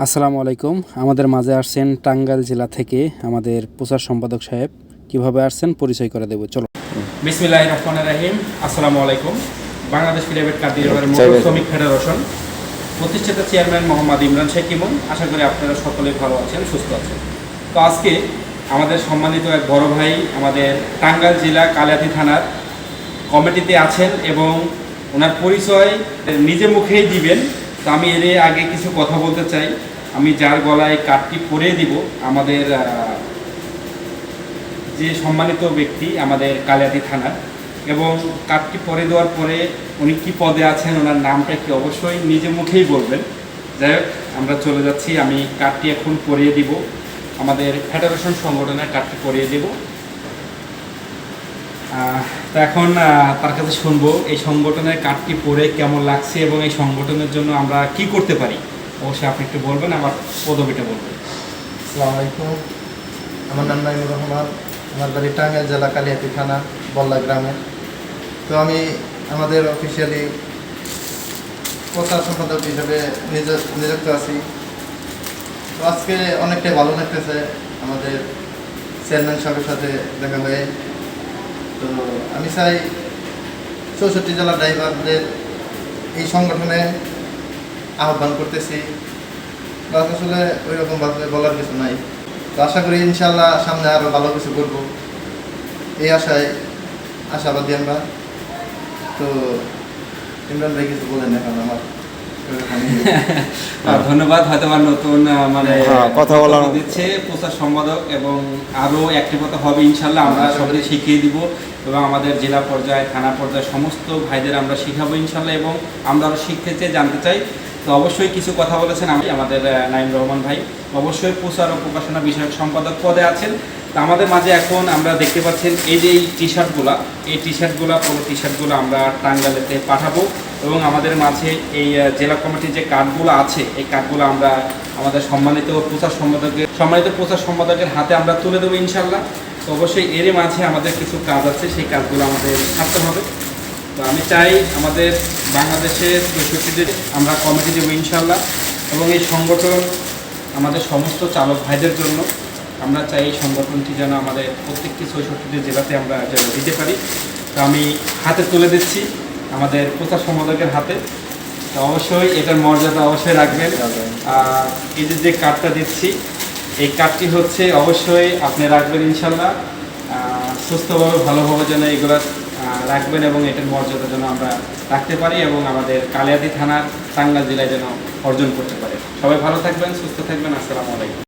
আসসালামু আলাইকুম। আমাদের মাঝে আসছেন টাঙ্গাইল জেলা থেকে আমাদের প্রচার সম্পাদক সাহেব। কিভাবে আসছেন পরিচয় করে দেব, চলো। বিসমিল্লাহির রহমানির রহিম। আসসালামু আলাইকুম। বাংলাদেশ প্রাইভেট কার ডিলারের শ্রমিক ফেডারেশন প্রতিষ্ঠাতা চেয়ারম্যান মোহাম্মদ ইমরান শেখ ইমন। আশা করি আপনারা সকলে ভালো আছেন, সুস্থ আছেন। তো আজকে আমাদের সম্মানিত এক বড় ভাই আমাদের টাঙ্গাইল জেলা কালিয়াতি থানার কমিটিতে আছেন এবং ওনার পরিচয় নিজে মুখেই দিবেন। তো আমি এর আগে কিছু কথা বলতে চাই। আমি যার গলায় কার্ডটি পরিয়ে দিব, আমাদের যে সম্মানিত ব্যক্তি আমাদের কালিয়াতি থানার, এবং কার্ডটি পরে দেওয়ার পরে উনি কী পদে আছেন, ওনার নামটা কি অবশ্যই নিজে মুখেই বলবেন। যাই হোক, আমরা চলে যাচ্ছি। আমি কার্ডটি এখন পরিয়ে দিব, আমাদের ফেডারেশন সংগঠনের কার্ডটি পরিয়ে দেব। তো এখন তার কাছে শুনবো এই সংগঠনের কার্ডটি পরে কেমন লাগছে এবং এই সংগঠনের জন্য আমরা কি করতে পারি। অবশ্যই আপনি একটু বলবেন, আমার পদবিটা বলবেন। আসসালামু আলাইকুম। আমার নাম নাইমুর রহমান। আমার বাড়ি টাঙ্গাইল জেলা কালিয়াতি থানা বল্লা গ্রামে। তো আমি আমাদের অফিসিয়ালি প্রচার সম্পাদক হিসেবে নিযুক্ত আছি। তো আজকে অনেকটাই ভালো লাগতেছে আমাদের চেয়ারম্যান সাহেবের সাথে দেখা হয়ে। তো আমি চাই 64 জেলার ড্রাইভারদের এই সংগঠনে আহ্বান করতেছি। আসলে ওই রকমভাবে বলার কিছু নাই। তো আশা করি ইনশাল্লাহ সামনে আরও ভালো কিছু করবো, এই আশাবাদী আমরা। তো ইমরান ভাই কিছু বলেন এখন আমার ধন্যবাদ। হয়তো আমার নতুন কথা বলা দিচ্ছে প্রচার সম্পাদক, এবং আরও অ্যাক্টিভতা হবে ইনশাল্লাহ। আমরা সবাই শিখিয়ে দিব এবং আমাদের জেলা পর্যায়ে থানা পর্যায়ে সমস্ত ভাইদের আমরা শিখাবো ইনশাল্লাহ, এবং আমরা আরও শিখতে চাই, জানতে চাই। তো অবশ্যই কিছু কথা বলেছেন আমাদের নাইম রহমান ভাই, অবশ্যই প্রচার ও প্রকাশনা বিষয়ক সম্পাদক পদে আছেন। তো আমাদের মাঝে এখন আমরা দেখতে পাচ্ছেন এই যে এই টি শার্টগুলো পুরো টি শার্টগুলো আমরা টাঙ্গাইলেতে পাঠাবো, এবং আমাদের মাঝে এই জেলা কমিটির যে কার্ডগুলো আছে এই কার্ডগুলো আমরা আমাদের সম্মানিত প্রচার সম্পাদকের হাতে আমরা তুলে দেবো ইনশাল্লাহ। তো অবশ্যই এর মাঝে আমাদের কিছু কাজ আছে, সেই কাজগুলো আমাদের ছাড়তে হবে। তো আমি চাই আমাদের বাংলাদেশের 64 আমরা কমিটি দেবো ইনশাল্লাহ, এবং এই সংগঠন আমাদের সমস্ত চালক ভাইদের জন্য। আমরা চাই এই সংগঠনটি যেন আমাদের প্রত্যেকটি 64 জেলাতে আমরা যেন দিতে পারি। তো আমি হাতে তুলে দিচ্ছি আমাদের প্রচার সম্পাদকের হাতে। তো অবশ্যই এটার মর্যাদা অবশ্যই রাখবেন। আর এই যে কার্ডটা দিচ্ছি, এই কার্ডটি হচ্ছে অবশ্যই আপনি রাখবেন ইনশাল্লাহ। সুস্থভাবে ভালোভাবে যেন এগুলো রাখবেন, এবং এটার মর্যাদা যেন আমরা রাখতে পারি এবং আমাদের কালিয়াতি থানার টাঙ্গাইল জেলায় যেন অর্জন করতে পারি। সবাই ভালো থাকবেন, সুস্থ থাকবেন। আসসালামু আলাইকুম।